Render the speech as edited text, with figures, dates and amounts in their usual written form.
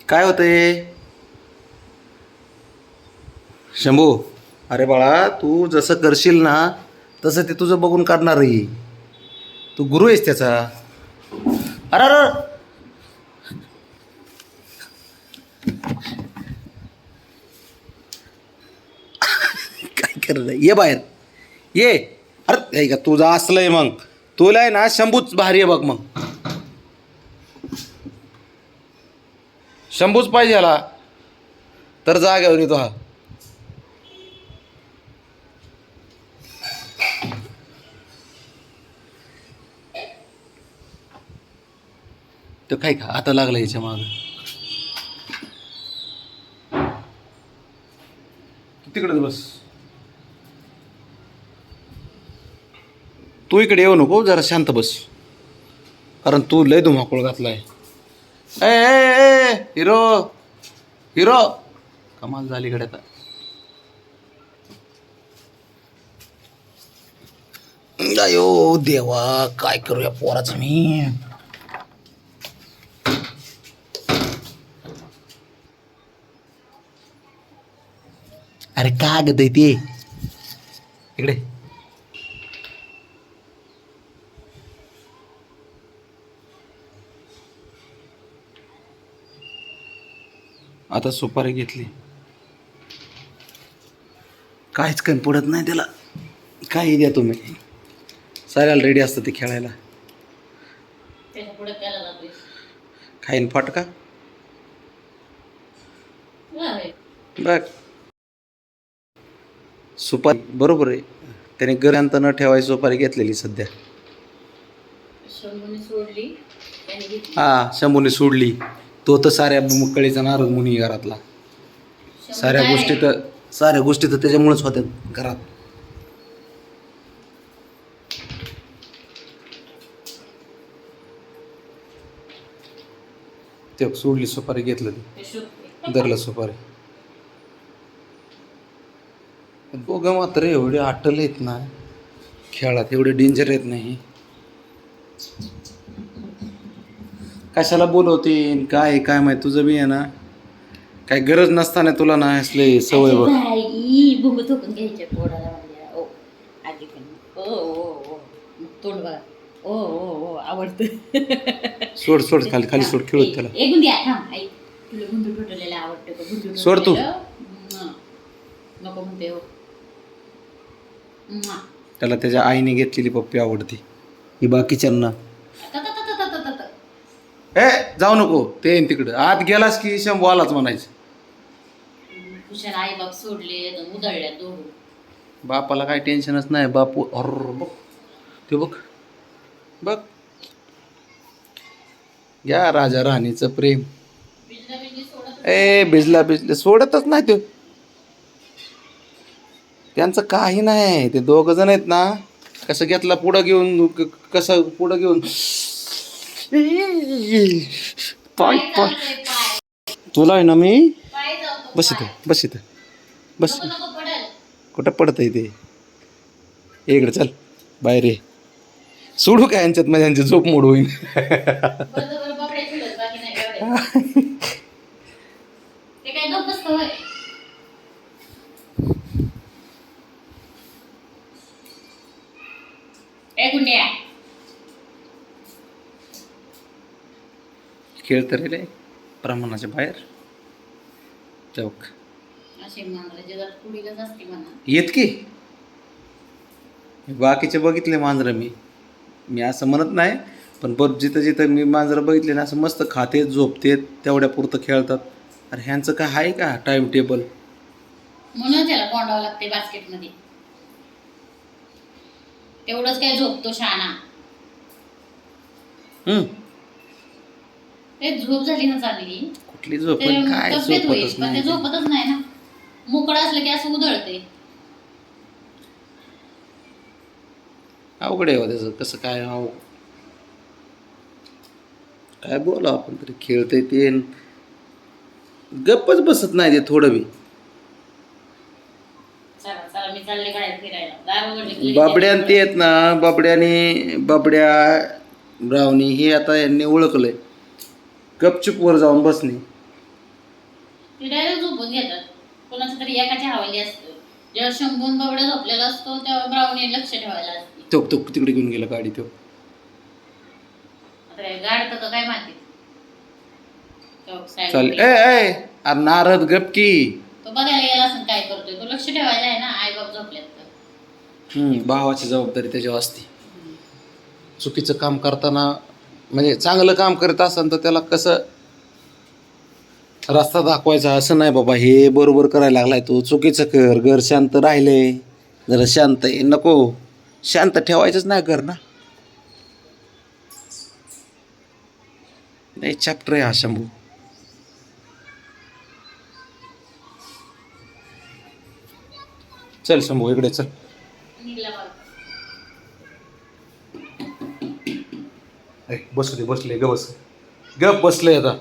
काय होतंय शंभू? अरे बाळा, तू जसं करशील ना तसं ते तुझं बघून करणारही. तू गुरु आहेस त्याचा. अरे अरे काय करलं? ये बाहेर ये. अरे का तुझं असलंय मग. तुला आहे ना शंभूच भारी आहे बघ. मग शंभूच पाहिजे ह्याला. तर जाग्यावर येतो हा. तो काय का आता लागला याच्या माग. तिकडेच बस. तू इकडे येऊ नको, जरा शांत बस. कारण तू लय धुमाकूळ घातलाय. ए हिरो हिरो, कमाल झाली कडे आता. अयो देवा, काय करूया पोराचं मी. अरे का ग ते इकडे. आता सुपारी घेतली, काहीच कमी पडत नाही त्याला. काही द्या तुम्ही, साऱ्याला रेडी असतं ते खेळायला. खाईन फाटका बघ. सुपारी बरोबर आहे, त्याने घरांत न ठेवायची सुपारी घेतलेली सध्या. हा, शंभूने सोडली. तो तर साऱ्या मुक्कळीचा नारद मुनी घरातला. साऱ्या गोष्टी तर त्याच्यामुळेच होत्या घरात. ते सोडली सुपारी, घेतलं ते धरलं सुपारी. दोघं मात्र एवढे अटल आहेत ना खेळात, एवढे डेंजर आहेत नाही. कशाला बोलवते काय काय माहिती. तुझं बी आहे ना, काय गरज नसताना तुला ना असले सवय बघ. सोड सोड, खाली खाली सोड, खेळत त्याला. सोड तू. त्याला त्याच्या आईने घेतलेली पप्पी आवडते, ही बाकीच्यांना. ए जाऊ नको, ते येईन तिकडं. आत गेलास की शंभू आलाच म्हणायचं. आई बाप सोडले, उधळल्या दोघं. बापाला काही टेन्शनच नाही. बापू अर बघ, ते बघ बघ. या राजा राणीचं प्रेम. ए भिजला भिजला सोडतच नाही तो. त्यांचं काही नाही. ते दोघ जण आहेत ना, कसं घेतला पुढं घेऊन, कसं पुढं घेऊन. पाय पाय तुला आहे ना मी. बस इथं बस इथं बस. कुठं पडत आहे ते. इकडे चल बाहेर ये. सोडू काय यांच्यात, माझ्या यांची झोप मोड होईल. खेळ तर रे प्रमाणाच्या बाहेर. चौक येत की. बाकीचे बघितले मांजरं मी असं म्हणत नाही, पण जिथं जिथं मी मांजरं बघितले ना, असं मस्त खातेत झोपतेत, तेवढ्या पुरतं खेळतात. अरे ह्यांचं काय आहे का टाइम टेबल? म्हणून त्याला कोंडावं लागते बास्केटमध्ये. तेवढंच काय झोपतो शहाणा. ते झोप झाली ना चांगली. कुठली झोप? काय झोपतच पण ते झोपतच नाही ना. मोकळं असलं की असं उधळते. अवघड आहे त्याचं. कसं काय काय बोला आपण तरी. खेळतंय ते, गप्पच बसत नाही ते थोडं बी. बाबड्यान ते आहेत ना, बाबड्या ब्राउनी हे आता यांनी ओळखलंय. गपचूप वर जाऊन बसणे. ते डायरेक्ट झोपून घेतात. कोणाचं तरी एकाच्या हवाली असतं. जेव्हा शंभून बाबडा झोपलेला असतो तेव्हा ब्राऊनी लक्ष ठेवायला असते. तो तो तिकडे घेऊन गेला गाडी तो. आता काय गाडतं का काय माहिती. चाल ए ए अरे नारद गप की. तो बघायला गेला असं काय करतोय. तो लक्ष ठेवायला आहे ना, आई बाप झोपल्यात तर. भावाची जबाबदारी त्याच्यावर असते. चुकीचं काम करताना म्हणजे चांगलं काम करत असेल तर त्याला कसं रस्ता दाखवायचा असं नाही बाबा हे बरोबर करायला लागलाय तू चुकीचं कर. घर शांत राहिले जरा शांत आहे नको शांत ठेवायचंच नाही घर ना. नाही चॅप्टर आहे हा शंभू. चल शंभू इकडे चल. निघला बघ. बसू दे बसले ग बस गप बसले आता.